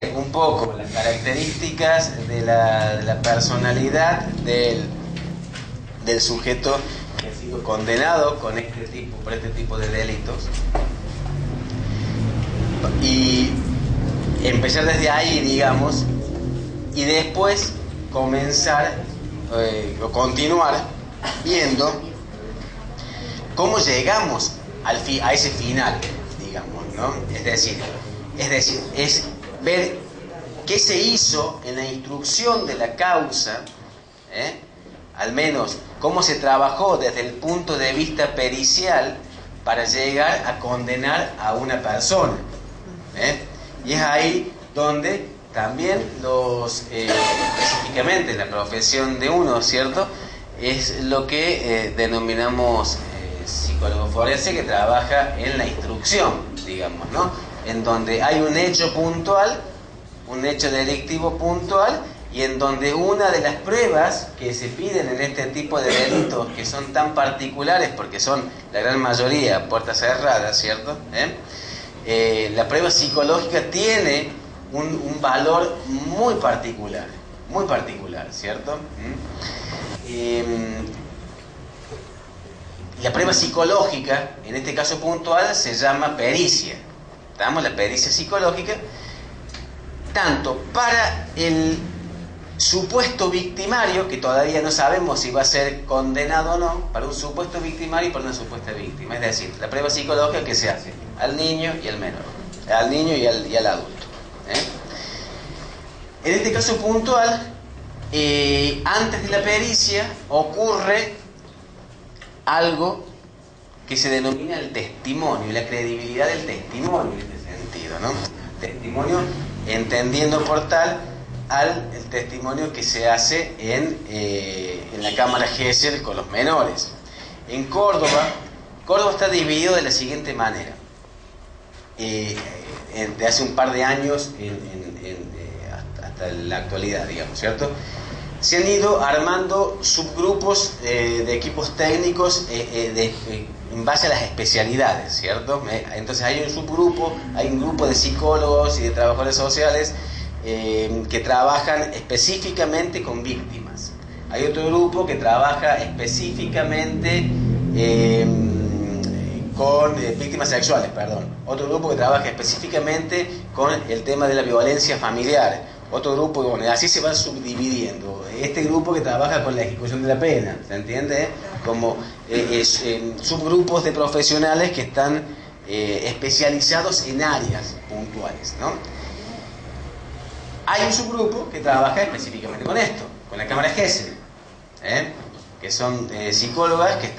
un poco las características de la personalidad del sujeto que ha sido condenado por este tipo de delitos, y empezar desde ahí, digamos, y después comenzar o continuar viendo cómo llegamos a ese final, digamos, ¿no? Es decir, es ver qué se hizo en la instrucción de la causa, al menos cómo se trabajó desde el punto de vista pericial para llegar a condenar a una persona, y es ahí donde también específicamente la profesión de uno, ¿cierto?, es lo que denominamos psicólogo forense, que trabaja en la instrucción, digamos, ¿no?, en donde hay un hecho puntual, un hecho delictivo puntual, y en donde una de las pruebas que se piden en este tipo de delitos, que son tan particulares porque son la gran mayoría puertas cerradas, ¿cierto?, la prueba psicológica tiene un valor muy particular, ¿cierto? La prueba psicológica, en este caso puntual, se llama pericia. Damos la pericia psicológica, tanto para el supuesto victimario, que todavía no sabemos si va a ser condenado o no, para un supuesto victimario y para una supuesta víctima. Es decir, la prueba psicológica que se hace al niño y al menor, al niño y al adulto. En este caso puntual, antes de la pericia ocurre algo que se denomina el testimonio y la credibilidad del testimonio, en este sentido, ¿no? Testimonio entendiendo por tal el testimonio que se hace en la cámara Gesell con los menores. En Córdoba está dividido de la siguiente manera. De hace un par de años hasta la actualidad, digamos, ¿cierto?, se han ido armando subgrupos de equipos técnicos en base a las especialidades, ¿cierto? Entonces hay un grupo de psicólogos y de trabajadores sociales que trabajan específicamente con víctimas. Hay otro grupo que trabaja específicamente con víctimas sexuales, perdón. Otro grupo que trabaja específicamente con el tema de la violencia familiar. Otro grupo, bueno, así se van subdividiendo. Este grupo que trabaja con la ejecución de la pena, ¿se entiende? Como subgrupos de profesionales que están especializados en áreas puntuales, ¿no? Hay un subgrupo que trabaja específicamente con esto, con la cámara Gesell, que son psicólogas que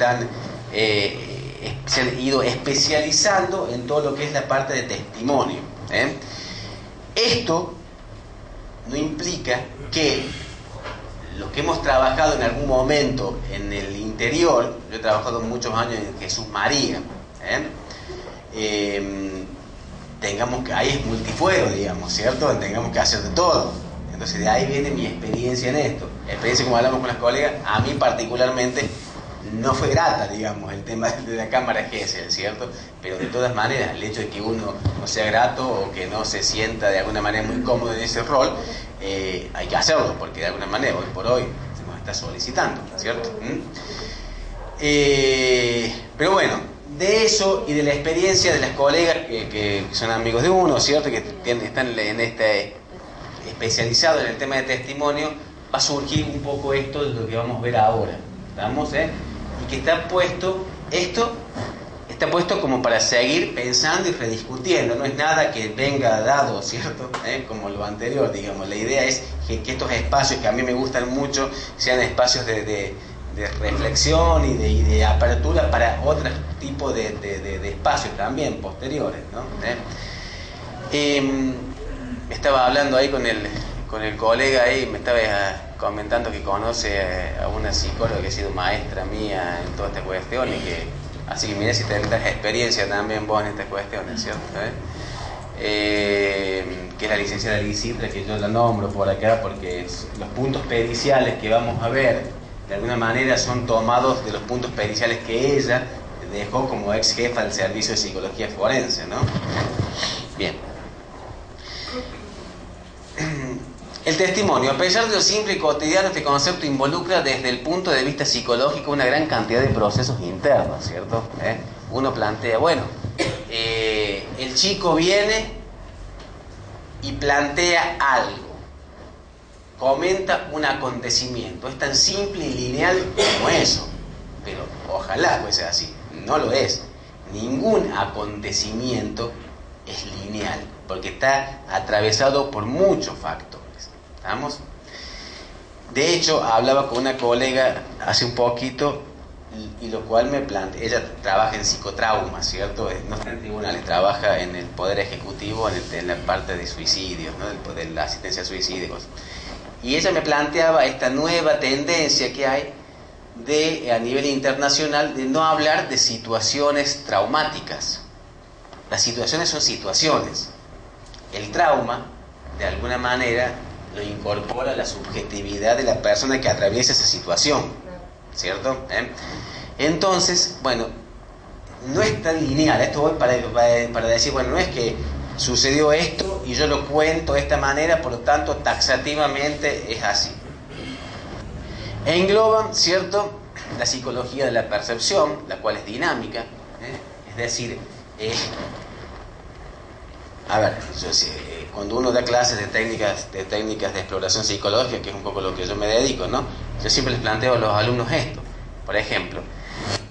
se han ido especializando en todo lo que es la parte de testimonio. Esto no implica que los que hemos trabajado en algún momento en el interior, yo he trabajado muchos años en Jesús María, tengamos que, ahí es multifuero, digamos, ¿cierto?, tengamos que hacer de todo. Entonces de ahí viene mi experiencia en esto. Experiencia, como hablamos con las colegas, a mí particularmente no fue grata, digamos, el tema de la cámara Gesell, ¿cierto? Pero de todas maneras, el hecho de que uno no sea grato o que no se sienta de alguna manera muy cómodo en ese rol, hay que hacerlo, porque de alguna manera, hoy por hoy, se nos está solicitando, ¿cierto? Pero bueno, de eso y de la experiencia de las colegas que son amigos de uno, ¿cierto?, que están especializados en el tema de testimonio, va a surgir un poco esto de lo que vamos a ver ahora. ¿Estamos? Y que está puesto como para seguir pensando y rediscutiendo. No es nada que venga dado, ¿cierto?, como lo anterior, digamos. La idea es que estos espacios, que a mí me gustan mucho, sean espacios de reflexión y de apertura para otros tipos de espacios también posteriores, ¿no? Estaba hablando ahí con el colega ahí, me estaba comentando que conoce a una psicóloga que ha sido maestra mía en toda esta cuestión, así que mira si tenés experiencia también vos en estas cuestiones, ¿cierto? Que es la licenciada Lisitra, que yo la nombro por acá porque los puntos periciales que vamos a ver de alguna manera son tomados de los puntos periciales que ella dejó como ex jefa del servicio de psicología forense, ¿no? Bien. El testimonio, a pesar de lo simple y cotidiano, este concepto involucra desde el punto de vista psicológico una gran cantidad de procesos internos, ¿cierto? Uno plantea, bueno, el chico viene y plantea algo, comenta un acontecimiento, es tan simple y lineal como eso, pero ojalá fuese así, no lo es. Ningún acontecimiento es lineal, porque está atravesado por muchos factores. ¿Estamos? De hecho, hablaba con una colega hace un poquito, y lo cual me plantea, ella trabaja en psicotrauma, ¿cierto? No está en tribunales, trabaja en el Poder Ejecutivo, en la parte de suicidios, ¿no? De la asistencia a suicidios. Y ella me planteaba esta nueva tendencia que hay a nivel internacional de no hablar de situaciones traumáticas. Las situaciones son situaciones. El trauma, de alguna manera, lo incorpora la subjetividad de la persona que atraviesa esa situación, ¿cierto? Entonces, bueno, no es tan lineal. Esto voy para decir, bueno, no es que sucedió esto y yo lo cuento de esta manera, por lo tanto, taxativamente es así. Engloban, ¿cierto?, la psicología de la percepción, la cual es dinámica, es decir, a ver, cuando uno da clases de técnicas de exploración psicológica, que es un poco lo que yo me dedico, ¿no? Yo siempre les planteo a los alumnos esto. Por ejemplo,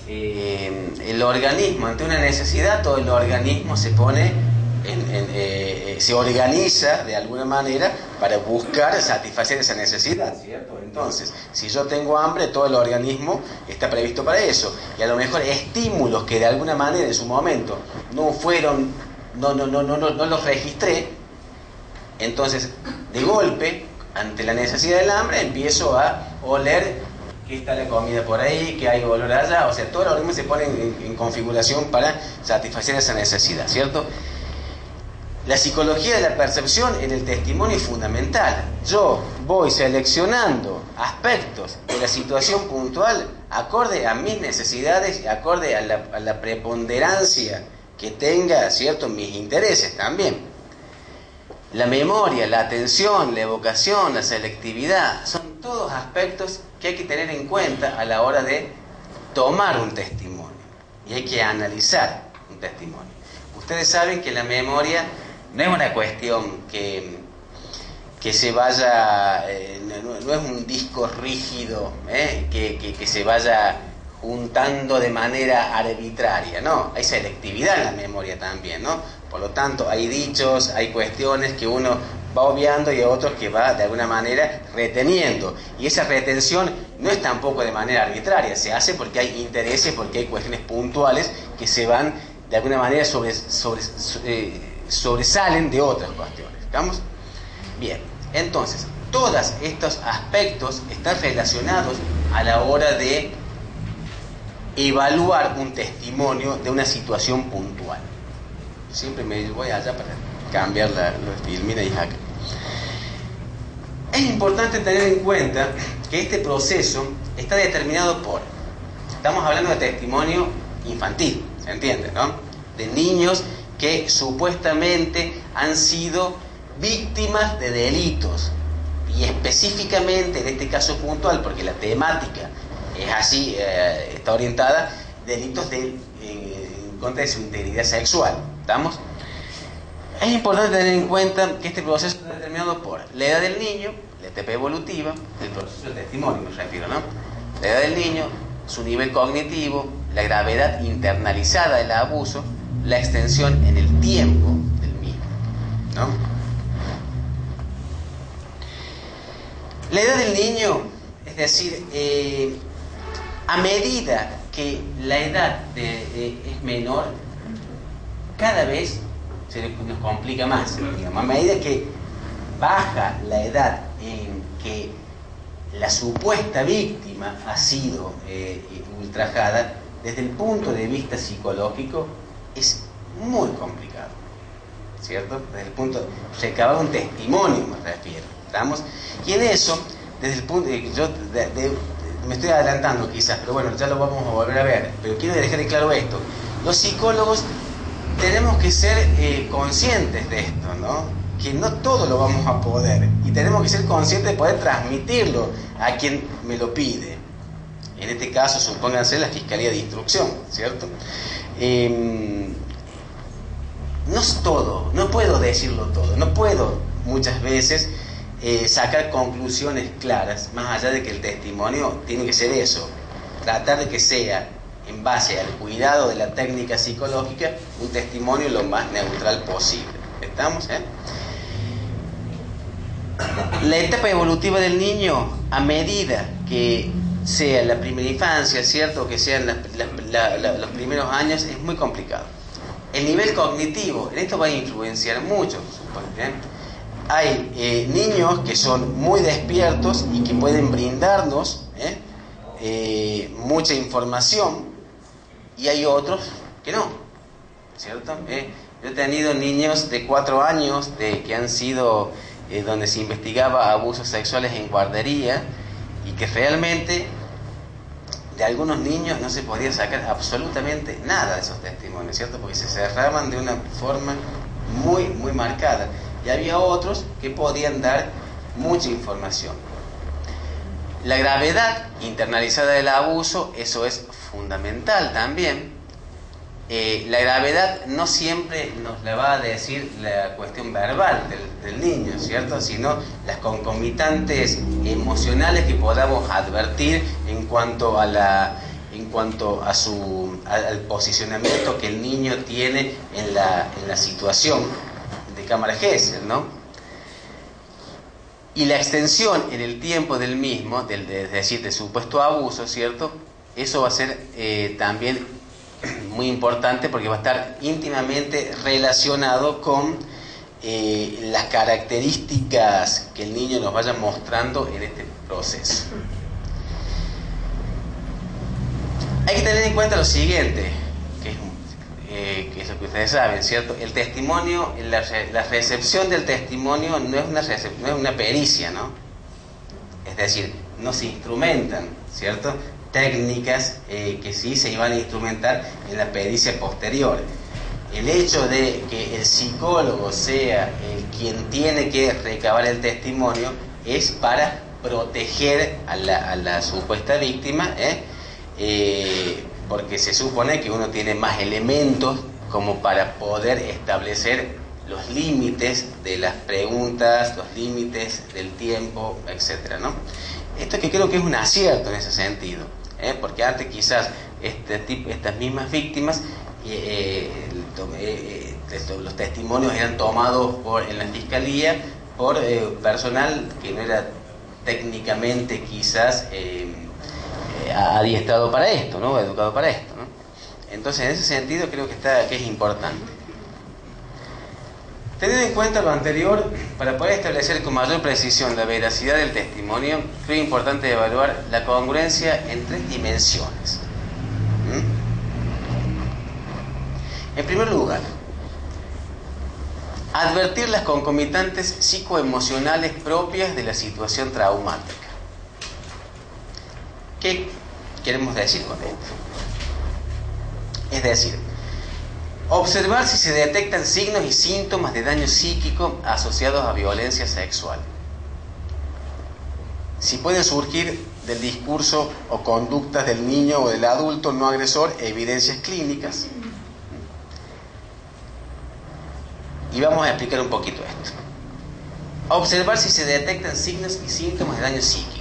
el organismo, ante una necesidad, todo el organismo se pone se organiza de alguna manera para buscar satisfacer esa necesidad, ¿cierto? Entonces, si yo tengo hambre, todo el organismo está previsto para eso. Y a lo mejor estímulos que de alguna manera en su momento no los registré, entonces de golpe, ante la necesidad del hambre, empiezo a oler que está la comida por ahí, que hay olor allá. O sea, todo el organismo se pone en configuración para satisfacer esa necesidad, ¿cierto? La psicología de la percepción en el testimonio es fundamental. Yo voy seleccionando aspectos de la situación puntual acorde a mis necesidades, acorde a la preponderancia que tenga, ¿cierto?, mis intereses también. La memoria, la atención, la evocación, la selectividad, son todos aspectos que hay que tener en cuenta a la hora de tomar un testimonio. Y hay que analizar un testimonio. Ustedes saben que la memoria no es una cuestión que se vaya, no es un disco rígido, que se vaya juntando de manera arbitraria, no, hay selectividad en la memoria también, ¿no? Por lo tanto, hay dichos, hay cuestiones que uno va obviando y otros que va de alguna manera reteniendo. Y esa retención no es tampoco de manera arbitraria, se hace porque hay intereses, porque hay cuestiones puntuales que se van de alguna manera sobresalen de otras cuestiones. ¿Estamos? Bien, entonces, todos estos aspectos están relacionados a la hora de evaluar un testimonio de una situación puntual. Siempre me voy allá para cambiar los Filmina y Hacker. Es importante tener en cuenta que este proceso está determinado por, estamos hablando de testimonio infantil, ¿se entiende, no? De niños que supuestamente han sido víctimas de delitos, y específicamente en este caso puntual, porque la temática es así, está orientada, delitos en contra de su integridad sexual. ¿Estamos? Es importante tener en cuenta que este proceso está determinado por la edad del niño, la etapa evolutiva, el proceso del testimonio me refiero, ¿no? La edad del niño, su nivel cognitivo, la gravedad internalizada del abuso, la extensión en el tiempo del mismo, ¿no? La edad del niño, es decir, a medida que la edad es menor, cada vez se nos complica más, digamos. A medida que baja la edad en que la supuesta víctima ha sido ultrajada, desde el punto de vista psicológico es muy complicado, ¿cierto? Desde el punto de recabar un testimonio, me refiero, ¿estamos? Y en eso, desde el punto me estoy adelantando quizás, pero bueno, ya lo vamos a volver a ver, pero quiero dejar claro esto: los psicólogos tenemos que ser conscientes de esto, ¿no? que no todo lo vamos a poder y tenemos que ser conscientes de poder transmitirlo a quien me lo pide. En este caso, supónganse la Fiscalía de Instrucción, ¿cierto? No es todo, no puedo decirlo todo, no puedo muchas veces sacar conclusiones claras, más allá de que el testimonio tiene que ser eso, tratar de que sea, en base al cuidado de la técnica psicológica, un testimonio lo más neutral posible. ¿Estamos? La etapa evolutiva del niño, a medida que sea la primera infancia, ¿cierto? Que sean los primeros años, es muy complicado. El nivel cognitivo, en esto va a influenciar mucho, supongo. Hay niños que son muy despiertos y que pueden brindarnos mucha información, y hay otros que no, ¿cierto? Yo he tenido niños de 4 años que han sido donde se investigaba abusos sexuales en guardería, y que realmente de algunos niños no se podía sacar absolutamente nada de esos testimonios, ¿cierto? Porque se cerraban de una forma muy, muy marcada. Y había otros que podían dar mucha información. La gravedad internalizada del abuso, eso es fundamental también. La gravedad no siempre nos la va a decir la cuestión verbal del niño, ¿cierto? Sino las concomitantes emocionales que podamos advertir en cuanto al posicionamiento que el niño tiene en la situación de cámara Gesell, ¿no? Y la extensión en el tiempo del mismo, es decir, del supuesto abuso, ¿cierto? Eso va a ser también muy importante, porque va a estar íntimamente relacionado con las características que el niño nos vaya mostrando en este proceso. Hay que tener en cuenta lo siguiente, que es lo que ustedes saben, ¿cierto? El testimonio, la recepción del testimonio no es una pericia, ¿no? Es decir, no se instrumentan, ¿cierto?, técnicas que sí se iban a instrumentar en la pericia posterior. El hecho de que el psicólogo sea quien tiene que recabar el testimonio es para proteger a la supuesta víctima, porque se supone que uno tiene más elementos como para poder establecer los límites de las preguntas, los límites del tiempo, etcétera, ¿no? Esto que creo que es un acierto en ese sentido, porque antes quizás estas mismas víctimas, los testimonios eran tomados en la fiscalía por personal que no era técnicamente quizás adiestrado para esto, ¿no?, educado para esto, ¿no? Entonces, en ese sentido creo que es importante. Teniendo en cuenta lo anterior, para poder establecer con mayor precisión la veracidad del testimonio, creo importante evaluar la congruencia en 3 dimensiones. En primer lugar, advertir las concomitantes psicoemocionales propias de la situación traumática. ¿Qué queremos decir con esto? Es decir, observar si se detectan signos y síntomas de daño psíquico asociados a violencia sexual. Si pueden surgir del discurso o conductas del niño o del adulto no agresor evidencias clínicas. Y vamos a explicar un poquito esto. Observar si se detectan signos y síntomas de daño psíquico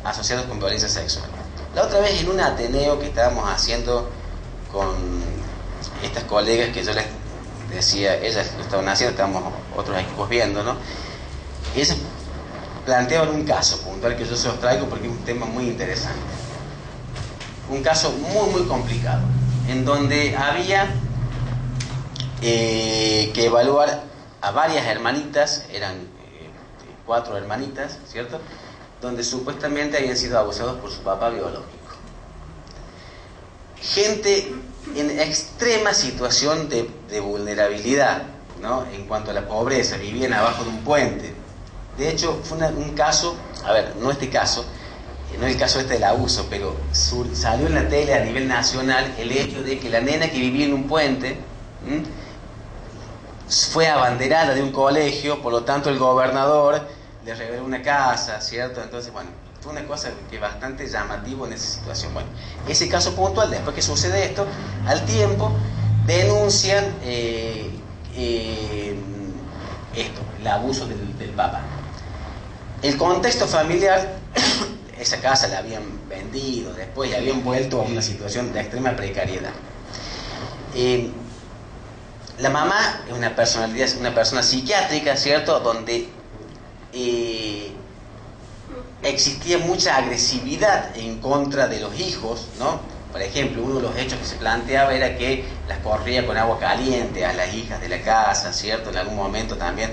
asociados con violencia sexual. La otra vez en un ateneo que estábamos haciendo con estas colegas que yo les decía, ellas lo estaban haciendo, estábamos otros equipos viendo, ¿no? Ellas planteaban un caso puntual que yo se los traigo porque es un tema muy interesante. Un caso muy, muy complicado, en donde había que evaluar a varias hermanitas, eran 4 hermanitas, ¿cierto?, donde supuestamente habían sido abusados por su papá biológico. Gente en extrema situación de vulnerabilidad, ¿no?, en cuanto a la pobreza, vivían abajo de un puente. De hecho, fue un caso, a ver, no este caso, no el caso del abuso, pero salió en la tele a nivel nacional el hecho de que la nena que vivía en un puente, fue abanderada de un colegio, por lo tanto el gobernador le regaló una casa, ¿cierto? Entonces, bueno, fue una cosa que bastante llamativo en esa situación. Bueno, ese caso puntual, después que sucede esto, al tiempo denuncian esto, el abuso del Papa. El contexto familiar, esa casa la habían vendido después y habían vuelto a una situación de extrema precariedad. La mamá es una personalidad, una persona psiquiátrica, ¿cierto? Donde existía mucha agresividad en contra de los hijos, ¿no? Por ejemplo, uno de los hechos que se planteaba era que las corría con agua caliente a las hijas de la casa, ¿cierto? En algún momento también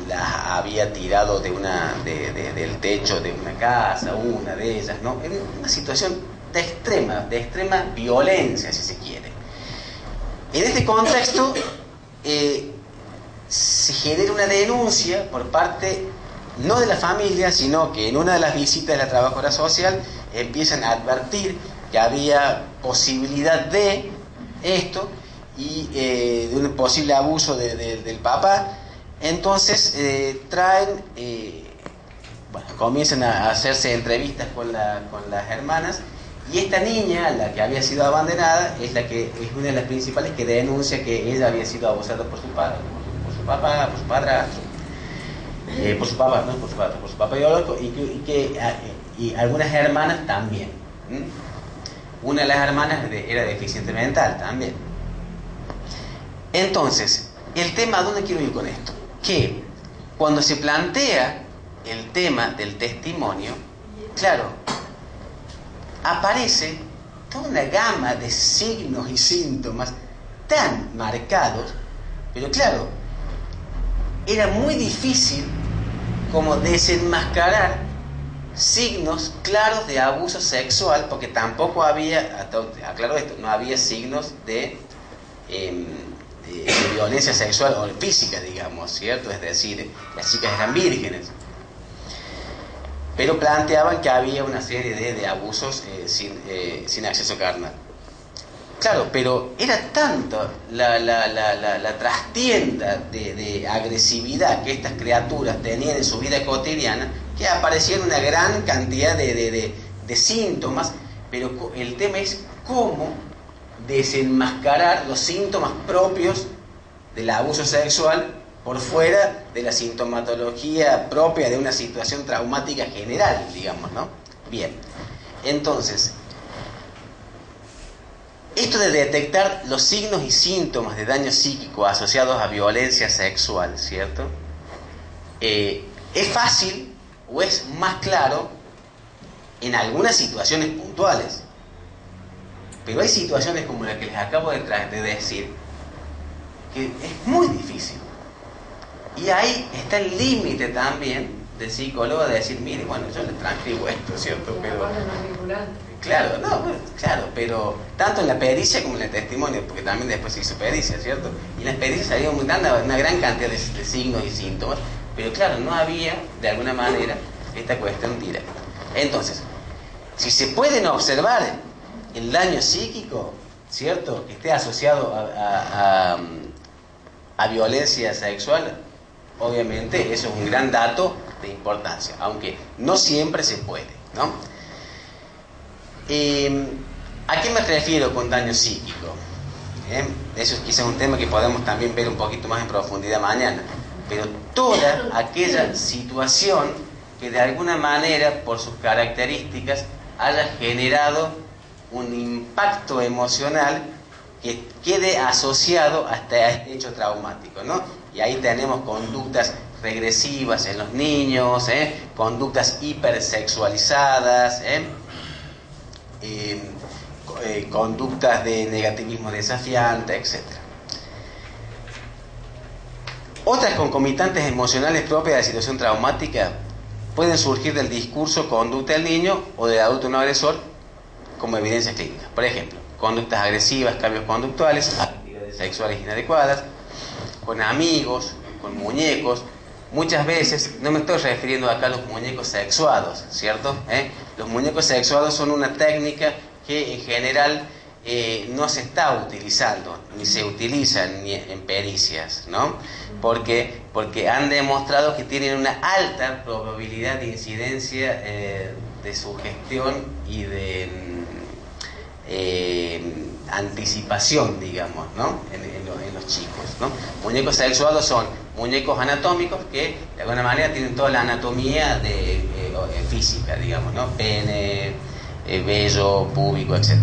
las había tirado del techo de una casa, una de ellas, ¿no? Era una situación de extrema violencia, si se quiere. En este contexto se genera una denuncia por parte, no de la familia, sino que en una de las visitas de la trabajadora social empiezan a advertir que había posibilidad de esto y de un posible abuso del papá. Entonces comienzan a hacerse entrevistas con las hermanas, y esta niña, la que había sido abanderada, es una de las principales que denuncia que ella había sido abusada por su padre, por su papá, por su padrastro, por su papá, no por su padre, por su papá biológico, y algunas hermanas también. Una de las hermanas era deficiente mental también. Entonces, el tema, ¿a dónde quiero ir con esto? Que cuando se plantea el tema del testimonio, claro, aparece toda una gama de signos y síntomas tan marcados, pero claro, era muy difícil como desenmascarar signos claros de abuso sexual, porque tampoco había, aclaro esto, no había signos de violencia sexual o física, digamos, ¿cierto? Es decir, las chicas eran vírgenes, pero planteaban que había una serie de abusos sin acceso carnal. Claro, pero era tanto la trastienda de agresividad que estas criaturas tenían en su vida cotidiana, que aparecían una gran cantidad de síntomas, pero el tema es cómo desenmascarar los síntomas propios del abuso sexual por fuera de la sintomatología propia de una situación traumática general, digamos, ¿no? Bien, entonces, esto de detectar los signos y síntomas de daño psíquico asociados a violencia sexual, ¿cierto? Es fácil o es más claro en algunas situaciones puntuales, pero hay situaciones como la que les acabo de decir que es muy difícil. Y ahí está el límite también del psicólogo de decir, mire, bueno, yo le transcribo esto, ¿cierto? Pero claro, no, bueno, claro, pero tanto en la pericia como en el testimonio, porque también después se hizo pericia, ¿cierto? Y en la pericia salió una gran cantidad de signos y síntomas, pero claro, no había, de alguna manera, esta cuestión directa. Entonces, si se pueden observar el daño psíquico, ¿cierto?, que esté asociado a violencia sexual, obviamente eso es un gran dato de importancia, aunque no siempre se puede, ¿no? ¿A qué me refiero con daño psíquico? Eso es quizás un tema que podemos también ver un poquito más en profundidad mañana, pero toda aquella situación que de alguna manera, por sus características, haya generado un impacto emocional que quede asociado hasta este hecho traumático, ¿no? Y ahí tenemos conductas regresivas en los niños, conductas hipersexualizadas, conductas de negativismo desafiante, etc. Otras concomitantes emocionales propias de la situación traumática pueden surgir del discurso conducta del niño o del adulto no agresor como evidencia clínica. Por ejemplo, conductas agresivas, cambios conductuales, actividades sexuales inadecuadas, con amigos, con muñecos. Muchas veces, no me estoy refiriendo acá a los muñecos sexuados, ¿cierto? Los muñecos sexuados son una técnica que en general no se está utilizando, ni se utiliza ni en pericias, ¿no? Porque han demostrado que tienen una alta probabilidad de incidencia de sugestión y de anticipación, digamos, ¿no? En los chicos, ¿no? Muñecos sexuados son muñecos anatómicos que de alguna manera tienen toda la anatomía física, digamos, ¿no? Pene, vello, púbico, etc.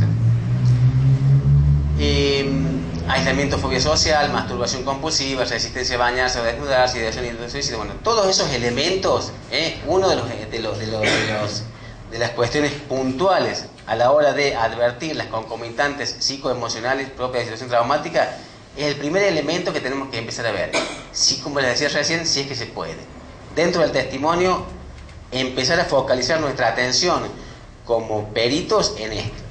Aislamiento, fobia social, masturbación compulsiva, resistencia a bañarse o desnudarse, ideación y suicidio. Bueno, todos esos elementos, uno de las cuestiones puntuales a la hora de advertir las concomitantes psicoemocionales propias de situación traumática, es el primer elemento que tenemos que empezar a ver. Sí, como les decía recién, si es que se puede. Dentro del testimonio, empezar a focalizar nuestra atención como peritos en esto,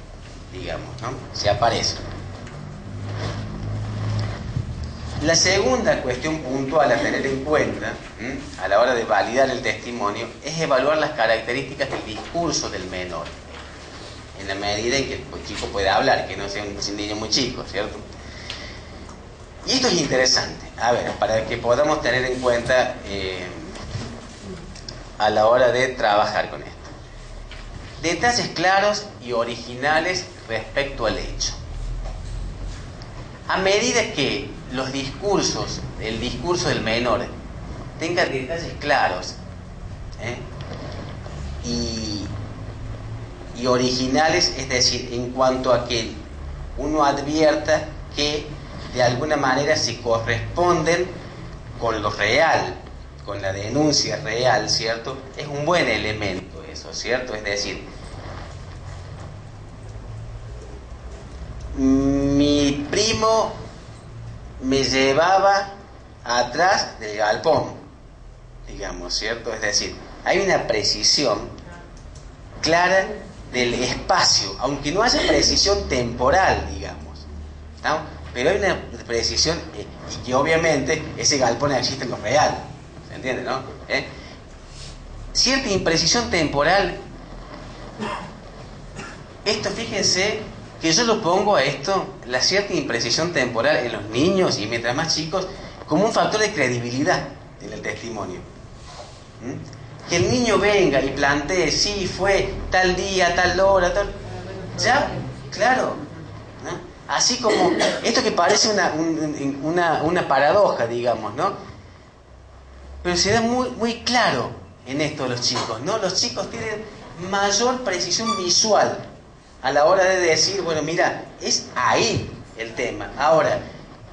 digamos, ¿no? Se aparece. La segunda cuestión puntual a tener en cuenta a la hora de validar el testimonio es evaluar las características del discurso del menor, en la medida en que el chico pueda hablar, que no sea un niño muy chico, ¿cierto? Y esto es interesante, a ver, para que podamos tener en cuenta a la hora de trabajar con esto. Detalles claros y originales respecto al hecho. A medida que el discurso del menor tenga detalles claros y originales, es decir, en cuanto a que uno advierta que de alguna manera se corresponden con lo real, con la denuncia real, ¿cierto? Es un buen elemento eso, ¿cierto? Es decir, mi primo me llevaba atrás del galpón, digamos, ¿cierto? Es decir, hay una precisión clara del espacio, aunque no haya precisión temporal, digamos, ¿no? Pero hay una precisión, y que obviamente ese galpón existe en lo real, ¿se entiende, no? Cierta imprecisión temporal. Esto, fíjense que yo lo pongo a esto, la cierta imprecisión temporal en los niños y mientras más chicos, como un factor de credibilidad en el testimonio. Que el niño venga y plantee, sí, fue tal día, tal hora, tal... Ya, claro, ¿no? Así como esto que parece una paradoja, digamos, ¿no? Pero se da muy, muy claro en esto de los chicos, ¿no? Los chicos tienen mayor precisión visual a la hora de decir, bueno, mira, es ahí el tema. Ahora,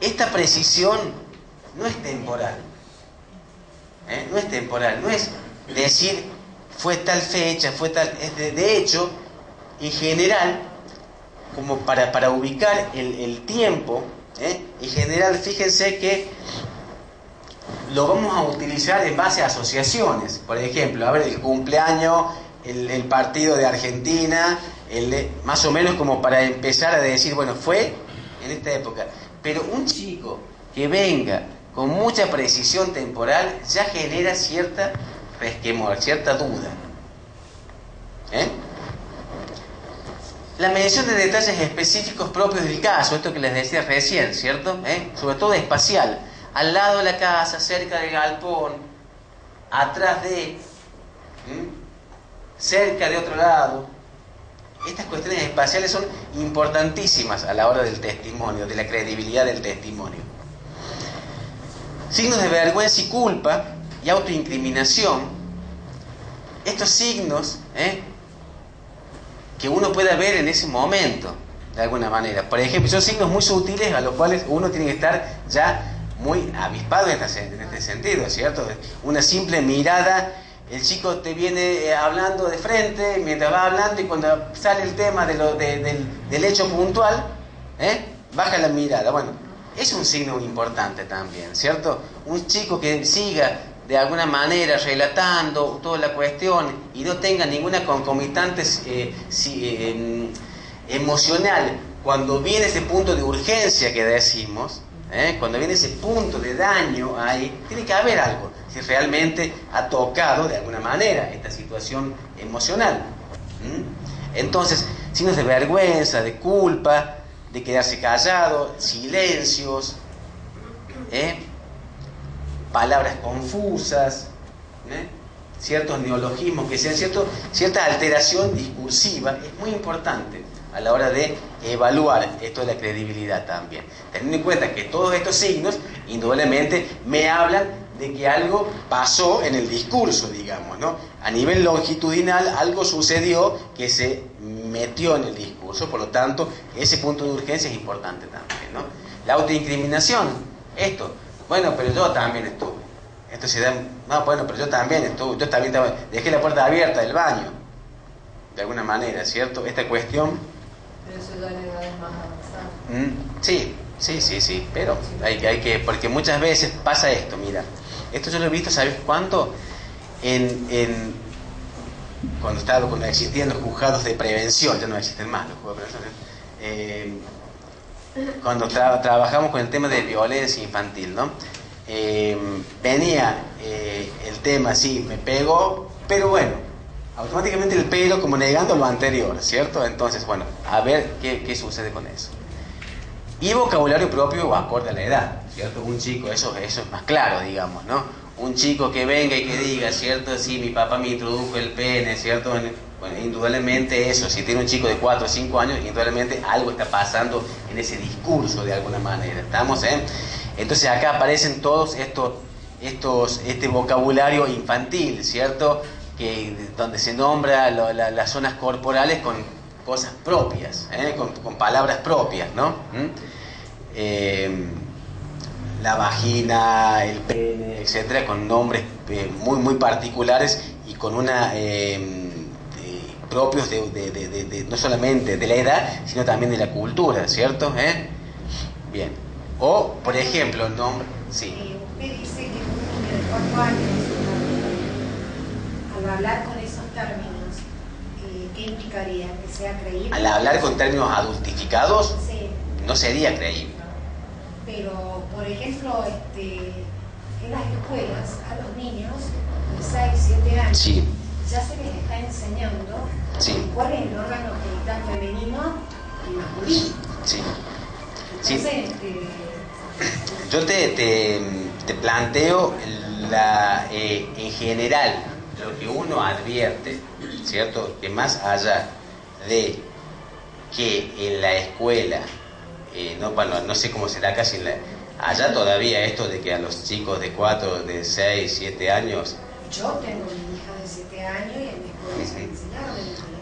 esta precisión no es temporal, no es temporal, no es decir fue tal fecha, fue tal... De hecho, en general, como para ubicar el tiempo, en general, fíjense que lo vamos a utilizar en base a asociaciones. Por ejemplo, a ver, el cumpleaños, el partido de Argentina, más o menos como para empezar a decir, bueno, fue en esta época. Pero un chico que venga con mucha precisión temporal ya genera cierta resquemor, cierta duda. La mención de detalles específicos propios del caso, esto que les decía recién, ¿cierto? Sobre todo espacial, al lado de la casa, cerca del galpón, atrás de, cerca de otro lado. Estas cuestiones espaciales son importantísimas a la hora del testimonio, de la credibilidad del testimonio. Signos de vergüenza y culpa y autoincriminación. Estos signos, que uno pueda ver en ese momento, de alguna manera. Por ejemplo, son signos muy sutiles a los cuales uno tiene que estar ya muy avispado en este sentido, ¿cierto? Una simple mirada, el chico te viene hablando de frente mientras va hablando y cuando sale el tema del hecho puntual, baja la mirada. Bueno, es un signo importante también, ¿cierto? Un chico que siga de alguna manera relatando toda la cuestión y no tenga ninguna concomitante emocional cuando viene ese punto de urgencia que decimos, cuando viene ese punto de daño ahí, tiene que haber algo, si realmente ha tocado de alguna manera esta situación emocional. Entonces, signos de vergüenza, de culpa, de quedarse callado, silencios, palabras confusas, ciertos neologismos que sean cierta alteración discursiva. Es muy importante a la hora de evaluar esto de la credibilidad también, teniendo en cuenta que todos estos signos indudablemente me hablan de que algo pasó en el discurso, digamos, ¿no? A nivel longitudinal algo sucedió que se metió en el discurso, por lo tanto ese punto de urgencia es importante también, ¿no? La autoincriminación, esto, bueno, pero yo también estuve. Esto se da, no, bueno, pero yo también estuve, yo también dejé la puerta abierta del baño, de alguna manera, ¿cierto? Esta cuestión. Pero eso ya en edades más avanzadas. Sí, pero hay que, porque muchas veces pasa esto, mira, esto yo lo he visto, ¿sabes cuánto? Cuando existían los juzgados de prevención, ya no existen más los juzgados de prevención, cuando trabajamos con el tema de violencia infantil, ¿no? Venía el tema, sí, me pegó, pero bueno, automáticamente el pero como negando lo anterior, ¿cierto? Entonces, bueno, a ver qué sucede con eso. Y vocabulario propio acorde a la edad, ¿cierto? Un chico, eso es más claro, digamos, ¿no? Un chico que venga y que diga, ¿cierto? Sí, mi papá me introdujo el pene, ¿cierto? Bueno, indudablemente eso, si tiene un chico de 4 o 5 años, indudablemente algo está pasando en ese discurso de alguna manera, ¿estamos? Entonces acá aparecen todos este vocabulario infantil, ¿cierto? Donde se nombra las zonas corporales con cosas propias, con palabras propias, ¿no? La vagina, el pene, etcétera, con nombres muy particulares y con propios no solamente de la edad, sino también de la cultura, ¿cierto? Bien. O, por ejemplo, el nombre... Sí. Usted dice que un niño de 4 años, al hablar con esos términos, ¿qué implicaría? ¿Que sea creíble? Al hablar con términos adultificados, sí, no sería creíble. Pero, por ejemplo, en las escuelas, a los niños de 6, 7 años, Sí. ya se les está enseñando Sí. cuál es el órgano genital femenino y masculino. Sí. Entonces, Yo te planteo en general lo que uno advierte, ¿cierto? Que más allá de que en la escuela, no sé cómo será casi allá todavía esto de que a los chicos de 4, de 6, 7 años... yo tengo una hija de 7 años y en mi escuela se enseñaron en el colegio.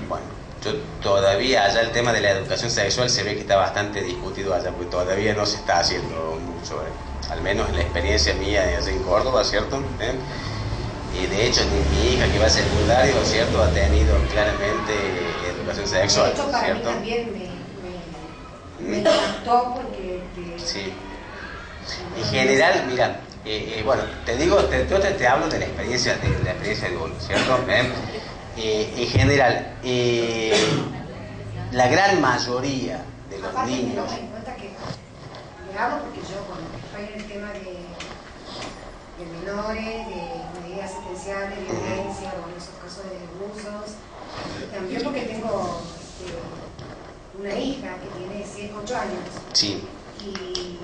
Bueno, yo todavía allá el tema de la educación sexual se ve que está bastante discutido allá, porque todavía no se está haciendo mucho, al menos en la experiencia mía de allá en Córdoba, ¿cierto? Y de hecho mi hija que va a secundario, ¿cierto? Ha tenido claramente educación sexual, de hecho, para ¿cierto? mí también me impactó porque... Sí. En general, mira, bueno, te hablo de la experiencia de uno, ¿cierto? En general, la gran mayoría de los aparte, niños... en cuenta que le hablo porque yo cuando estoy en el tema de menores, de medidas asistenciales, de violencia o en esos casos de abusos, también porque tengo una hija que tiene 7, 8 años. Sí. Y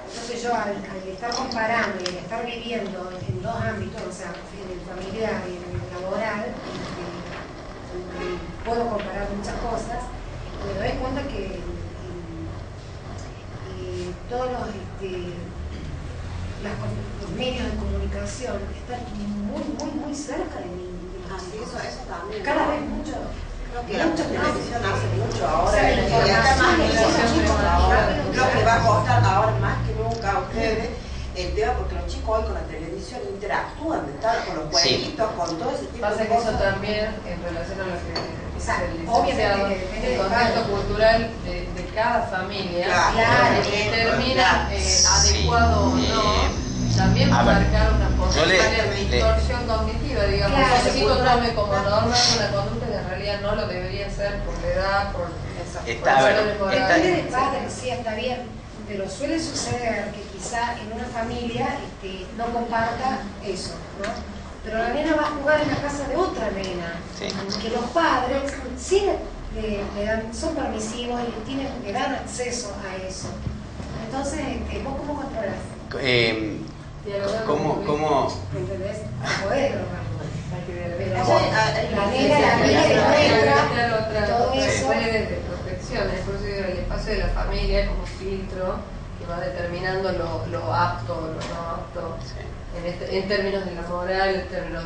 entonces yo al estar comparando y al estar viviendo en 2 ámbitos, o sea, en el familiar y en el laboral, puedo comparar muchas cosas, me doy cuenta que todos los medios de comunicación están muy cerca de mí. Eso también. Cada vez mucho. Creo que la televisión hace mucho ahora. O sea, la información Creo que va a costar ahora más que nunca a ustedes el tema, porque los chicos hoy con la televisión interactúan, están con los jueguitos, con todo ese tipo Pasa de que eso cosas. también, en relación a lo que dice el licenciado, obviamente, el contexto cultural de cada familia, Claro, determina adecuado o no. También A ver, marcar una posible le- distorsión cognitiva, digamos. Claro, Necesito sí, tome como normal una conducta que en realidad no lo debería ser por la edad, por esas Está, a ver, razones morales, depende del etcétera. padre, sí, está bien, pero suele suceder que quizá en una familia no comparta eso, ¿no? Pero la nena va a jugar en la casa de otra nena, Sí. que los padres sí son permisivos y le dan acceso a eso. Entonces, ¿vos cómo controlas? ¿Cómo? ¿Entendés? Poder dialogar. La negra, todo eso. de protección, por eso digo, el espacio de la familia es como filtro que va determinando lo apto o lo no apto, en términos de la moral, en términos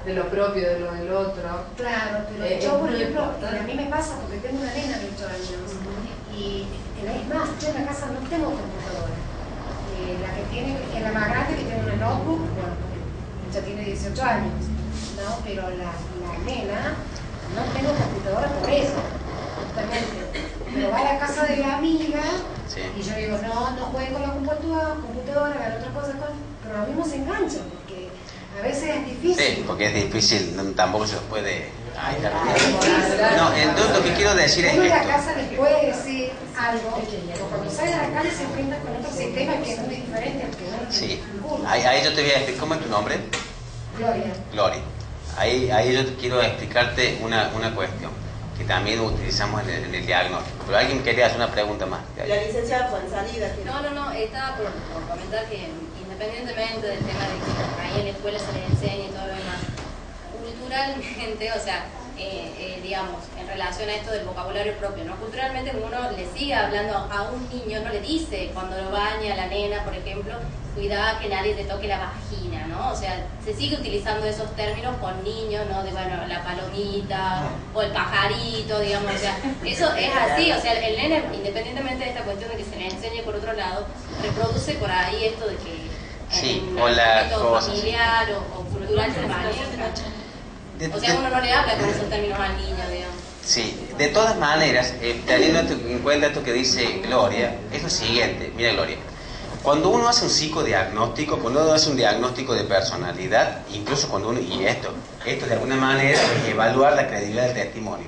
de lo propio, de lo del otro. Claro, pero yo, por ejemplo, a mí me pasa porque tengo una nena de 8 años y es más, yo en la casa no tengo computadora. La que tiene, es la más grande que tiene una notebook, bueno, ya tiene 18 años. No, pero la nena no tengo computadora por eso, justamente. Pero va a la casa de la amiga y yo digo, no jueguen con la computadora, hagan otras cosas pero a mí no se enganchan porque a veces es difícil. Sí, porque es difícil, tampoco se puede No, entonces lo que quiero decir es uno en esto. la casa les puede decir algo, pero cuando sale a la calle se enfrentan con otro sistema que es muy diferente al que uno Sí, ahí yo te voy a explicar. ¿Cómo es tu nombre? Gloria. Gloria. Ahí yo quiero explicarte una cuestión que también utilizamos en el diagnóstico. Pero alguien quería hacer una pregunta más. La licenciada Fuensalida. No, estaba por comentar que independientemente del tema de que ahí en la escuela se les enseña y todo lo demás, culturalmente, o sea, digamos, en relación a esto del vocabulario propio, ¿no? Culturalmente uno le sigue hablando a un niño, no le dice cuando lo baña a la nena, por ejemplo, cuidado que nadie te toque la vagina, ¿no? O sea, se sigue utilizando esos términos con niños, ¿no? De, bueno, la palomita o el pajarito, digamos, o sea, eso es así, o sea, el nene, independientemente de esta cuestión de que se le enseñe por otro lado, reproduce por ahí esto de que en o la ámbito cosa, familiar o cultural se maneja. O sea, uno no le habla con esos términos al niño, digamos. Sí, de todas maneras, teniendo en cuenta esto que dice Gloria, es lo siguiente. Mira, Gloria, cuando uno hace un psicodiagnóstico, cuando uno hace un diagnóstico de personalidad, incluso cuando uno, y esto de alguna manera es evaluar la credibilidad del testimonio,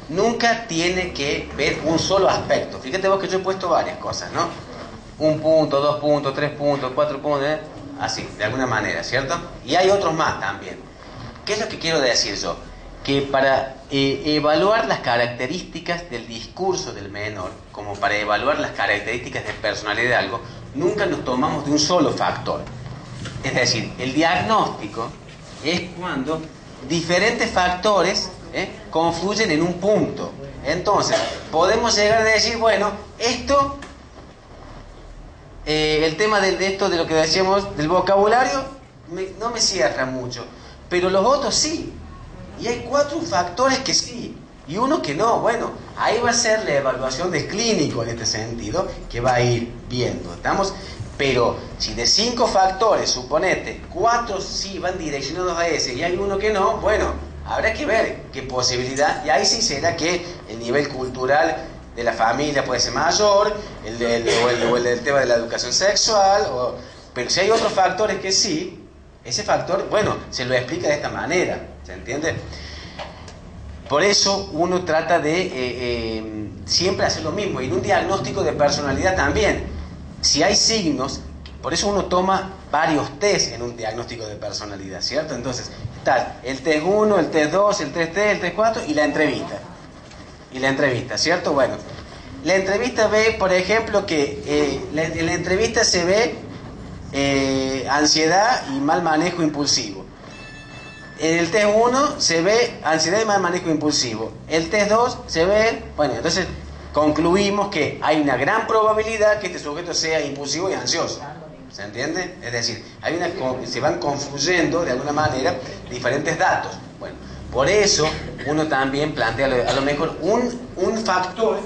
nunca tiene que ver un solo aspecto. Fíjate vos que yo he puesto varias cosas, ¿no? 1 punto, 2 puntos, 3 puntos, 4 puntos, así, de alguna manera, ¿cierto? Y hay otros más también. ¿Qué es lo que quiero decir yo? Que para evaluar las características del discurso del menor, como para evaluar las características de personalidad de algo, nunca nos tomamos de un solo factor. Es decir, el diagnóstico es cuando diferentes factores confluyen en un punto. Entonces, podemos llegar a decir, bueno, esto, el tema de esto de lo que decíamos del vocabulario, no me cierra mucho. Pero los otros sí. Y hay 4 factores que sí y uno que no. Bueno, ahí va a ser la evaluación del clínico en este sentido que va a ir viendo. ¿Estamos? Pero si de 5 factores, suponete, 4 sí van direccionados a ese y hay uno que no, bueno, habrá que ver qué posibilidad. Y ahí sí será que el nivel cultural de la familia puede ser mayor, el del tema de la educación sexual, pero si hay otros factores que sí, ese factor, bueno, se lo explica de esta manera, ¿se entiende? Por eso uno trata de siempre hacer lo mismo, y en un diagnóstico de personalidad también. Si hay signos, por eso uno toma varios test en un diagnóstico de personalidad, ¿cierto? Entonces, está el test 1, el test 2, el test 3, el test 4 y la entrevista. ¿Cierto? Bueno, la entrevista ve, por ejemplo, que en la entrevista se ve ansiedad y mal manejo impulsivo. En el test 1 se ve ansiedad y mal manejo impulsivo. El test 2 se ve, bueno, entonces concluimos que hay una gran probabilidad que este sujeto sea impulsivo y ansioso. ¿Se entiende? Es decir, se van confluyendo de alguna manera diferentes datos. Bueno, por eso uno también plantea a lo mejor un factor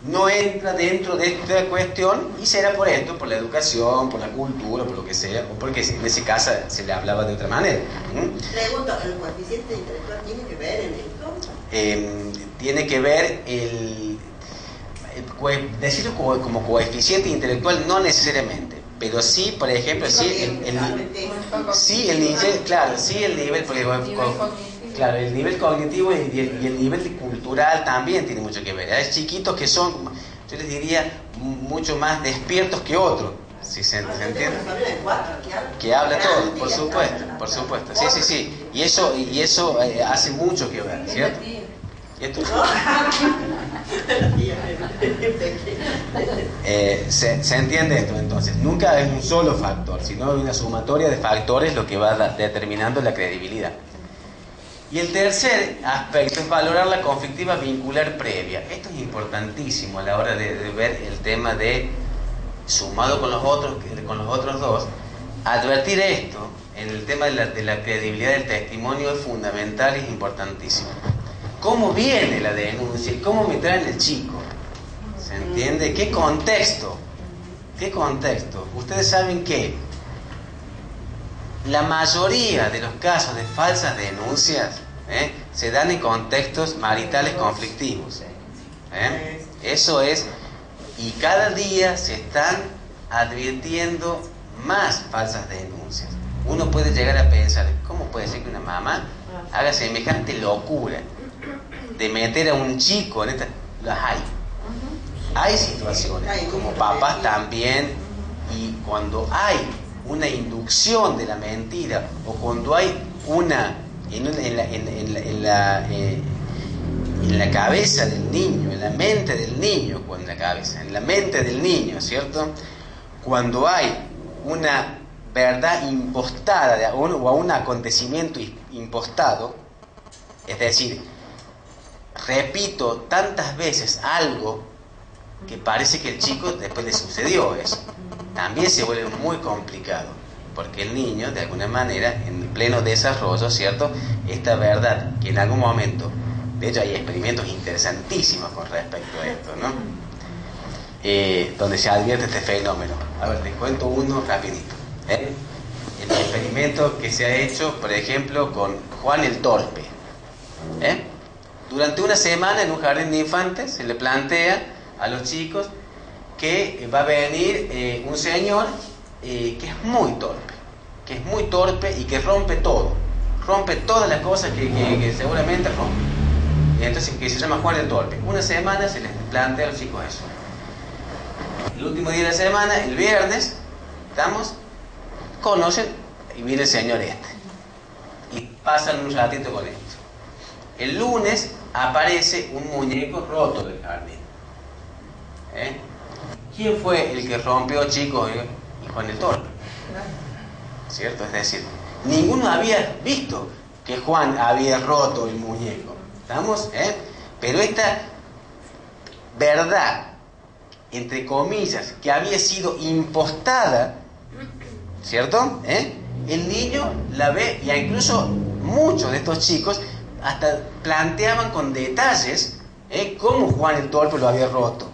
no entra dentro de esta cuestión y será por esto, por la educación, por la cultura, por lo que sea, o porque en ese caso se le hablaba de otra manera. Pregunto, ¿el coeficiente intelectual tiene que ver en esto? Tiene que ver decirlo como coeficiente intelectual no necesariamente, pero sí, por ejemplo, el nivel, claro, el nivel cognitivo y el nivel cultural también tiene mucho que ver. Hay chiquitos que son, yo les diría, mucho más despiertos que otros, si se entiende. Que habla todo, por supuesto. Sí. Y eso hace mucho que ver, ¿cierto? Y esto se entiende esto entonces. Nunca es un solo factor, sino una sumatoria de factores lo que va determinando la credibilidad. Y el tercer aspecto es valorar la conflictiva vincular previa. Esto es importantísimo a la hora de ver el tema de, sumado con los otros dos, advertir esto en el tema de la credibilidad del testimonio es fundamental y es importantísimo. ¿Cómo viene la denuncia y cómo me traen el chico? ¿Se entiende? ¿Qué contexto? ¿Qué contexto? Ustedes saben que la mayoría de los casos de falsas denuncias se dan en contextos maritales conflictivos. Eso es, y cada día se están advirtiendo más falsas denuncias. Uno puede llegar a pensar, ¿cómo puede ser que una mamá haga semejante locura de meter a un chico en esta? Las hay. Hay situaciones, como papás también, y cuando hay una inducción de la mentira, o cuando hay en la cabeza del niño, en la mente del niño, en la mente del niño, ¿cierto? Cuando hay una verdad impostada o un acontecimiento impostado, es decir, repito tantas veces algo que parece que el chico después le sucedió eso, también se vuelve muy complicado, porque el niño de alguna manera en pleno desarrollo, ¿cierto?, esta verdad que en algún momento, de hecho hay experimentos interesantísimos con respecto a esto, ¿no? Donde se advierte este fenómeno. A ver, les cuento uno rapidito. El experimento que se ha hecho, por ejemplo, con Juan el Torpe. Durante una semana en un jardín de infantes se le plantea a los chicos que va a venir un señor que es muy torpe y que rompe todas las cosas que seguramente rompe. Y entonces, que se llama Juan el Torpe. Una semana se les plantea a los chicos eso. El último día de la semana, el viernes, conocen y viene el señor y pasan un ratito con esto. El lunes aparece un muñeco roto del jardín. ¿Quién fue el que rompió, chicos? Y Juan el Torpe, ¿cierto? Es decir, ninguno había visto que Juan había roto el muñeco. ¿Estamos? Pero esta verdad, entre comillas, que había sido impostada, ¿cierto? El niño la ve, y incluso muchos de estos chicos hasta planteaban con detalles cómo Juan el Torpe lo había roto.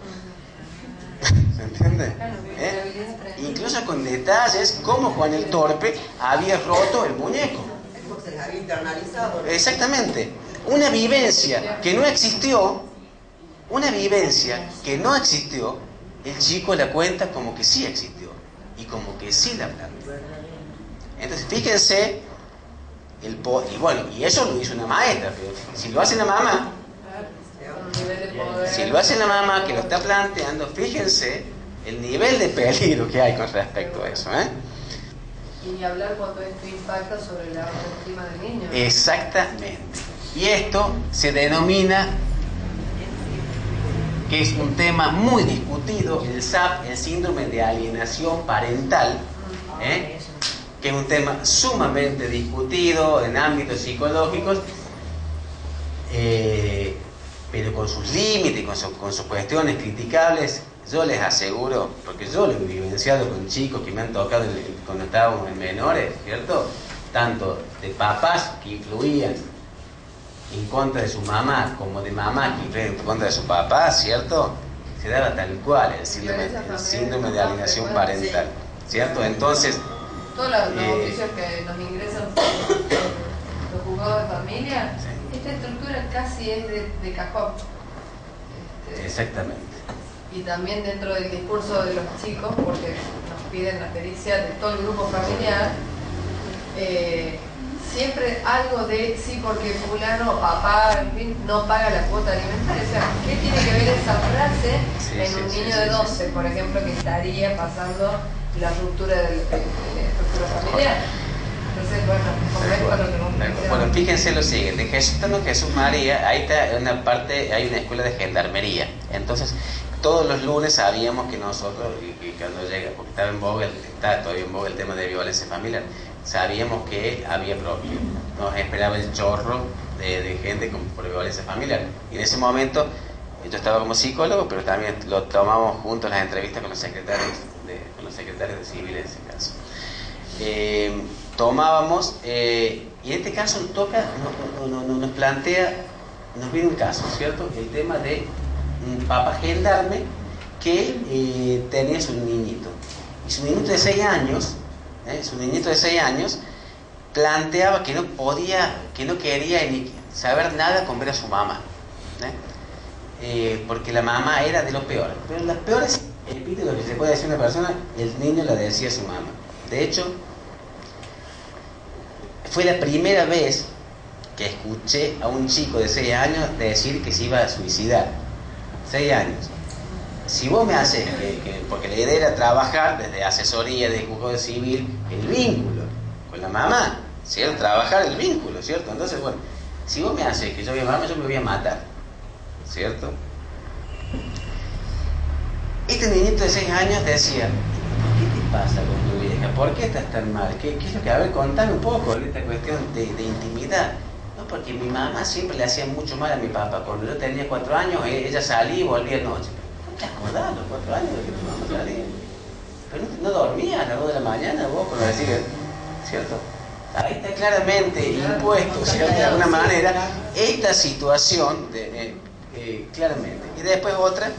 ¿Se entiende? Incluso con detalles cómo Juan el Torpe había roto el muñeco. Porque se les había internalizado, ¿no? Exactamente. Una vivencia que no existió, el chico la cuenta como que sí existió y como que sí la planteó. Entonces, fíjense, y eso lo hizo una maestra, pero si lo hace la mamá, que lo está planteando, fíjense el nivel de peligro que hay con respecto a eso. Y ni hablar cuando esto impacta sobre la autoestima del niño. Exactamente. Y esto se denomina, que es un tema muy discutido, el SAP, el síndrome de alienación parental, que es un tema sumamente discutido en ámbitos psicológicos, pero con sus límites, con sus cuestiones criticables. Yo les aseguro, porque yo lo he vivenciado con chicos que me han tocado cuando estábamos en menores, ¿cierto? Tanto de papás que influían en contra de su mamá, como de mamá que influían en contra de su papá, ¿cierto? Se daba tal cual el síndrome de alienación parental, ¿cierto? Entonces, todos los oficios que nos ingresan los juzgados de familia, esta estructura casi es de cajón. Exactamente. Y también dentro del discurso de los chicos, porque nos piden la pericia de todo el grupo familiar, siempre algo de sí porque fulano, papá, en fin, no paga la cuota alimentaria. O sea, ¿qué tiene que ver esa frase en un niño de 12, por ejemplo, que estaría pasando la ruptura de la estructura familiar? Entonces, bueno, conozco lo que vos mencionas. Bueno, fíjense lo siguiente, Jesús María, ahí está una parte, hay una escuela de gendarmería. Entonces, todos los lunes sabíamos que nosotros, y cuando llega, porque está todavía en boga el tema de violencia familiar, sabíamos que había problemas. Nos esperaba el chorro de gente por violencia familiar. Y en ese momento, yo estaba como psicólogo, pero también lo tomamos juntos las entrevistas con los secretarios de civil en ese caso. Tomábamos, y en este caso nos plantea, nos viene un caso, ¿cierto? El tema de un papá gendarme que tenía su niñito. Y su niñito de 6 años, planteaba que no quería ni saber nada con ver a su mamá. Porque la mamá era de lo peor. Pero las peores epítetos que se puede decir a una persona, el niño la decía a su mamá. De hecho, fue la primera vez que escuché a un chico de 6 años decir que se iba a suicidar. 6 años. Si vos me haces, porque la idea era trabajar desde asesoría de juzgado civil, el vínculo con la mamá, ¿cierto? Trabajar el vínculo, ¿cierto? Entonces, bueno, si vos me haces que yo vea a mamá, yo me voy a matar, ¿cierto? Este niñito de 6 años decía, ¿qué te pasa con tu vieja? ¿Por qué estás tan mal? ¿Qué es lo que? A ver, contame un poco esta cuestión de intimidad. No, porque mi mamá siempre le hacía mucho mal a mi papá. Cuando yo tenía 4 años, ella salía y volvía de noche. ¿No te acordás los 4 años de que tu mamá salía? Pero no dormías a las 2 de la mañana vos, cuando decís que, ¿cierto? Ahí está claramente impuesto, ¿cierto? De alguna manera, esta situación, claramente. Y después otra,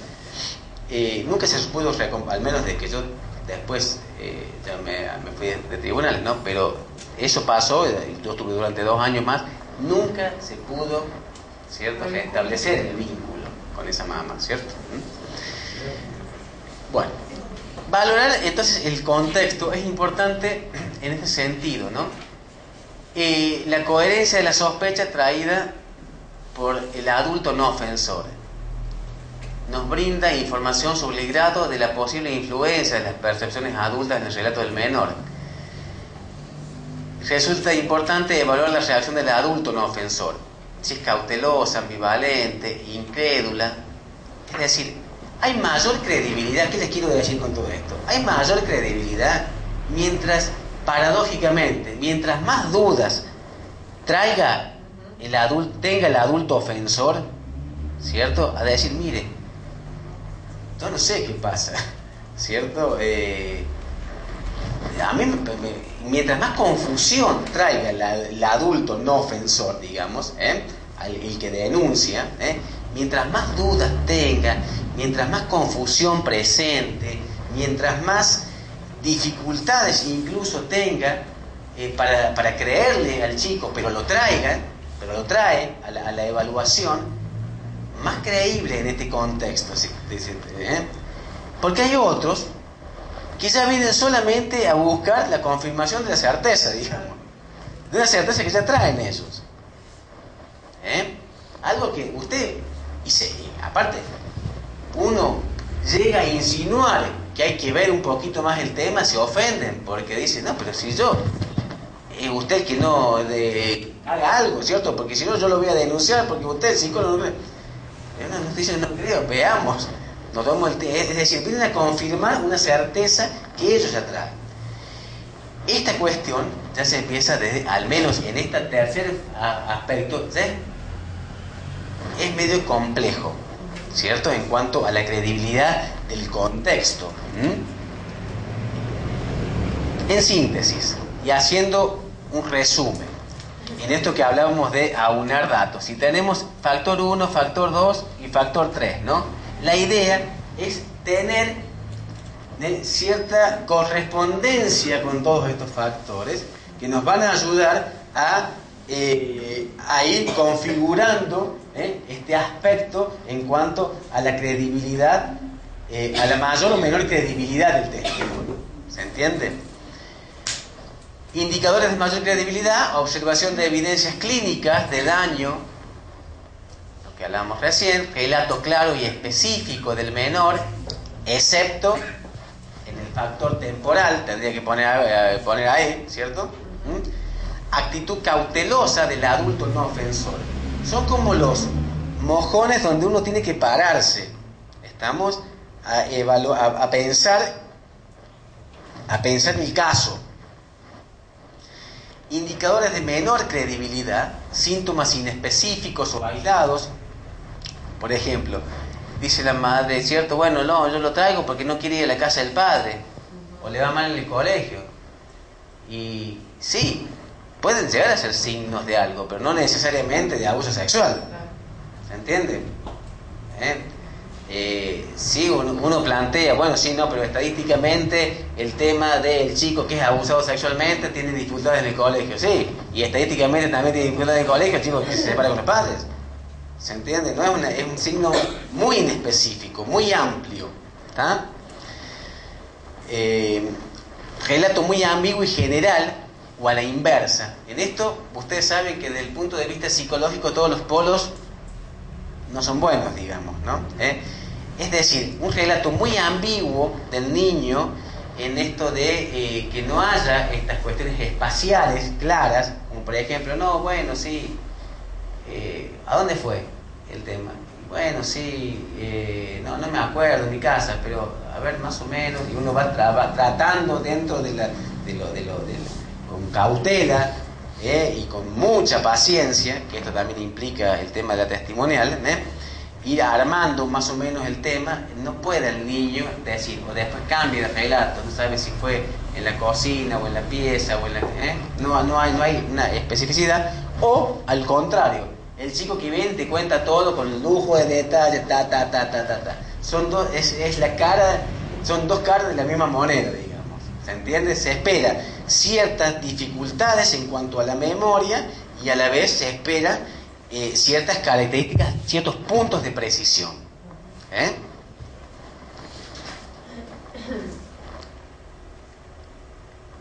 nunca se pudo, al menos de que yo después ya me fui de tribunales, ¿no? Pero eso pasó, yo estuve durante 2 años más, nunca se pudo, ¿cierto?, restablecer el vínculo con esa mamá, ¿cierto? Bueno, valorar entonces el contexto es importante en este sentido, ¿no? La coherencia de la sospecha traída por el adulto no ofensor nos brinda información sobre el grado de la posible influencia de las percepciones adultas en el relato del menor. Resulta importante evaluar la reacción del adulto no ofensor, si es cautelosa, ambivalente, incrédula. Es decir, hay mayor credibilidad. ¿Qué les quiero decir con todo esto? Hay mayor credibilidad mientras, paradójicamente, mientras más dudas tenga el adulto ofensor, ¿cierto? A decir, mire, yo no sé qué pasa, ¿cierto? A mí, mientras más confusión traiga el adulto no ofensor, digamos, el que denuncia, mientras más dudas tenga, mientras más confusión presente, mientras más dificultades incluso tenga para creerle al chico, pero lo trae a la evaluación, más creíble en este contexto, porque hay otros que ya vienen solamente a buscar la confirmación de la certeza, digamos, de una certeza que ya traen ellos, algo que usted, aparte, uno llega a insinuar que hay que ver un poquito más el tema, se ofenden, porque dicen, no, pero si yo, usted el que no haga algo, ¿cierto? Porque si no yo lo voy a denunciar, porque usted el psicólogo no nos dice, no creo, veamos, nos tomamos es decir, vienen a confirmar una certeza que ellos ya traen. Esta cuestión ya se empieza desde, al menos en este tercer aspecto, ya es medio complejo, ¿cierto? En cuanto a la credibilidad del contexto. En síntesis, y haciendo un resumen, en esto que hablábamos de aunar datos, si tenemos factor 1, factor 2 y factor 3, ¿no? La idea es tener cierta correspondencia con todos estos factores que nos van a ayudar a ir configurando este aspecto en cuanto a la credibilidad, a la mayor o menor credibilidad del testimonio. ¿Se entiende? Indicadores de mayor credibilidad: observación de evidencias clínicas de daño, lo que hablábamos recién, relato claro y específico del menor, excepto en el factor temporal, tendría que poner ahí, ¿cierto? actitud cautelosa del adulto no ofensor. Son como los mojones donde uno tiene que pararse. Estamos a pensar el caso. Indicadores de menor credibilidad, síntomas inespecíficos o aislados. Por ejemplo, dice la madre, ¿cierto? Bueno, no, yo lo traigo porque no quiere ir a la casa del padre, o le va mal en el colegio. Y sí, pueden llegar a ser signos de algo, pero no necesariamente de abuso sexual. ¿Se entiende? Sí, uno plantea, bueno, sí, no, pero estadísticamente el tema del chico que es abusado sexualmente tiene dificultades en el colegio, sí, y estadísticamente también tiene dificultades en el colegio, el chico que se separa con los padres. ¿Se entiende? No es un signo muy inespecífico, muy amplio. ¿Está? Relato muy ambiguo y general, o a la inversa. En esto, ustedes saben que desde el punto de vista psicológico todos los polos no son buenos, digamos, ¿no? Es decir, un relato muy ambiguo del niño en esto de que no haya estas cuestiones espaciales claras, como por ejemplo, no, bueno, sí, ¿a dónde fue el tema? Bueno, sí, no me acuerdo en mi casa, pero a ver, más o menos, y uno va tratando dentro con cautela y con mucha paciencia, que esto también implica el tema de la testimonial, ir armando más o menos el tema. No puede el niño decir, o después cambia de relato, no sabe si fue en la cocina o en la pieza o en la... No hay una especificidad, o al contrario, el chico que viene te cuenta todo con lujo de detalle, son dos caras de la misma moneda, digamos. ¿Se entiende? Se espera ciertas dificultades en cuanto a la memoria y a la vez se espera ciertas características, ciertos puntos de precisión.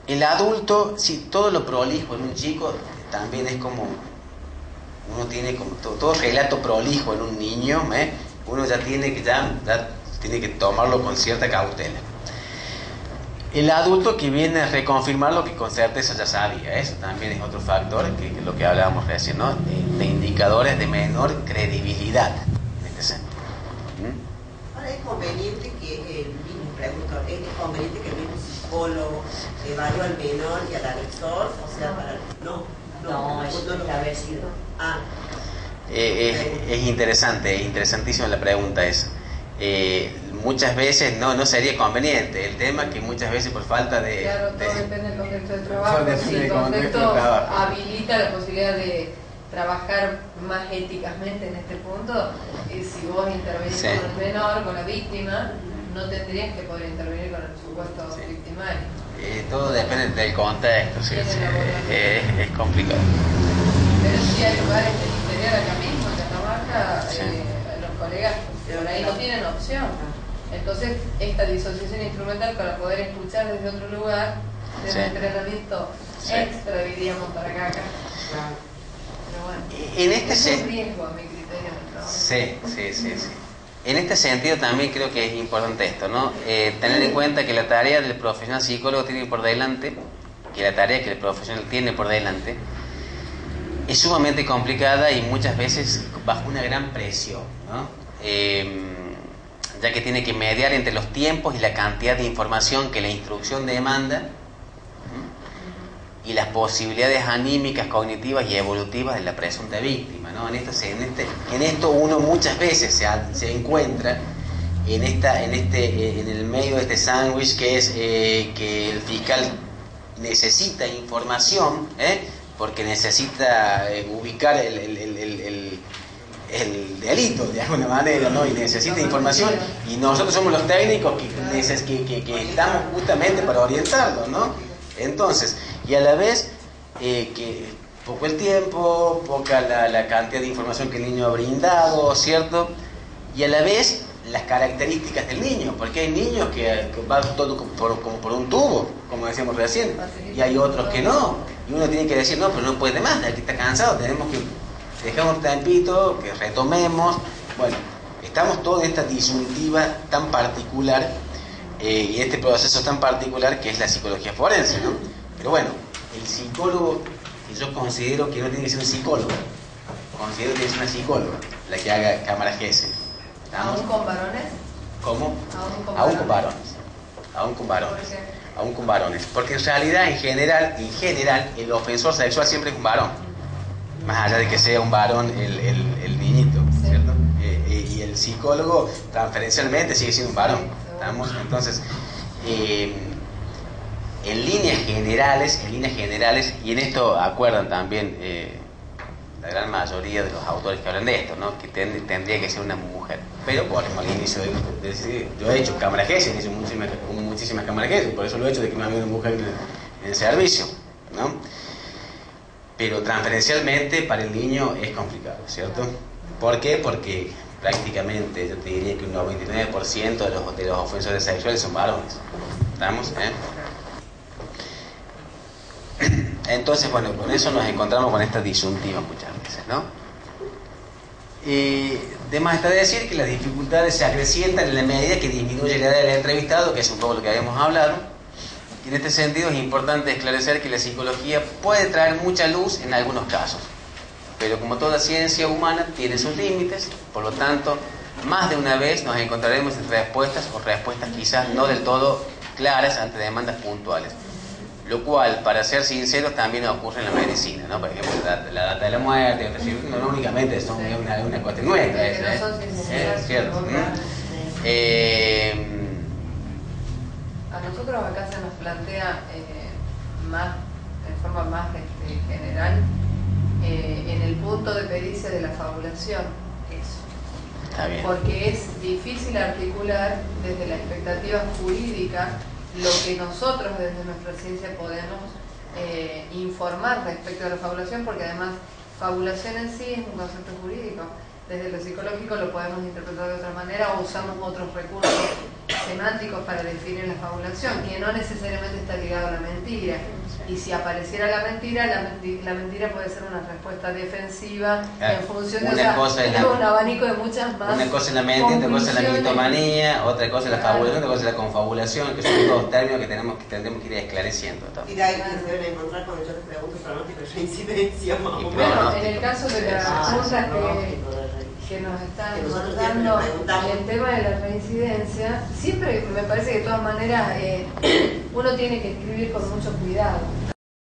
El adulto, sí, todo lo prolijo en un chico también es como, uno tiene como todo relato prolijo en un niño, uno ya tiene que tomarlo con cierta cautela. El adulto que viene a reconfirmar lo que con certeza ya sabía, eso también es otro factor que lo que hablábamos recién, ¿no? De indicadores de menor credibilidad en este sentido. Ahora es conveniente que el mismo psicólogo evalúe al menor y al agresor, o sea, para... No, es haber sido. Es interesante, es interesantísima la pregunta esa. Muchas veces no sería conveniente. El tema que muchas veces por falta de... Claro, todo depende del contexto de trabajo. Si el contexto habilita la posibilidad de trabajar más éticamente en este punto, si vos intervenís con el menor, con la víctima, no tendrías que poder intervenir con el supuesto victimario. Todo depende del contexto, sí, es complicado. Pero sí hay lugares del interior acá mismo, en Catamarca, los colegas por ahí no tienen opción. Entonces, esta disociación instrumental para poder escuchar desde otro lugar, es un entrenamiento extra, diríamos, para acá. Pero bueno, es un riesgo a mi criterio. ¿No? Sí. En este sentido también creo que es importante esto, ¿no? Tener en cuenta que la tarea del profesional psicólogo tiene por delante, que la tarea que el profesional tiene por delante, es sumamente complicada y muchas veces bajo una gran presión, ¿no? Ya que tiene que mediar entre los tiempos y la cantidad de información que la instrucción demanda y las posibilidades anímicas, cognitivas y evolutivas de la presunta víctima, ¿no? En esto uno muchas veces se encuentra en el medio de este sándwich que es que el fiscal necesita información, porque necesita ubicar el delito de alguna manera, ¿no? Y necesita información, y nosotros somos los técnicos que estamos justamente para orientarlo, ¿no? Entonces, y a la vez que poco el tiempo, poca la cantidad de información que el niño ha brindado, ¿cierto? Y a la vez las características del niño, porque hay niños que van todo como por un tubo, como decíamos recién, y hay otros que no, y uno tiene que decir, no, pero no puede más, el que está cansado, tenemos que dejar un tiempito, que retomemos. Bueno, estamos todos en esta disyuntiva tan particular y este proceso tan particular que es la psicología forense, ¿no? Pero bueno, el psicólogo que yo considero que no tiene que ser un psicólogo, considero que tiene que ser una psicóloga la que haga cámara GESEL. ¿Aún con varones? ¿Cómo? Aún con varones. Aún con varones. ¿Por qué? Aún con varones. Porque en realidad, en general, el ofensor sexual siempre es un varón. Más allá de que sea un varón el niñito, Sí. ¿cierto? Y el psicólogo transferencialmente sigue siendo un varón. ¿Estamos? Entonces, en líneas generales, y en esto acuerdan también la gran mayoría de los autores que hablan de esto, ¿no? Que tendría que ser una mujer. Pero volvemos al inicio de decir, yo he hecho cámara GESEL, he hecho muchísimas cámaras GESEL, por eso lo he hecho de que no había una mujer en el servicio, ¿no? Pero transferencialmente para el niño es complicado, ¿cierto? ¿Por qué? Porque prácticamente yo te diría que un 99% de los ofensores sexuales son varones. ¿Estamos? Entonces, bueno, con eso nos encontramos con esta disyuntiva muchas veces, ¿no? De más está decir que las dificultades se acrecientan en la medida que disminuye la edad del entrevistado, que es un poco lo que habíamos hablado. Y en este sentido es importante esclarecer que la psicología puede traer mucha luz en algunos casos, pero como toda ciencia humana tiene sus límites, por lo tanto, más de una vez nos encontraremos en respuestas quizás no del todo claras ante demandas puntuales. Lo cual, para ser sinceros, también ocurre en la medicina, ¿no? Por ejemplo, la data de la muerte, no únicamente es una cuestión nuestra, Que no son ciencias cierto. A nosotros acá se nos plantea más, en forma más general, en el punto de pericia de la fabulación, eso. Está bien. Porque es difícil articular desde la expectativa jurídica lo que nosotros desde nuestra ciencia podemos informar respecto a la fabulación, porque además fabulación en sí es un concepto jurídico. Desde lo psicológico lo podemos interpretar de otra manera o usamos otros recursos semánticos para definir la fabulación, que no necesariamente está ligado a la mentira. Y si apareciera la mentira puede ser una respuesta defensiva en función de un abanico de muchas más. Una cosa es la mentira, otra cosa es la mitomanía, otra cosa es la fabulación, otra cosa es la confabulación, que son dos términos que tendremos que ir esclareciendo. Y de ahí se deben encontrar cuando yo les pregunto pronóstico de reincidencia, más o menos. Bueno, en el caso de las preguntas que nos están dando el tema de la reincidencia, siempre me parece que de todas maneras uno tiene que escribir con mucho cuidado.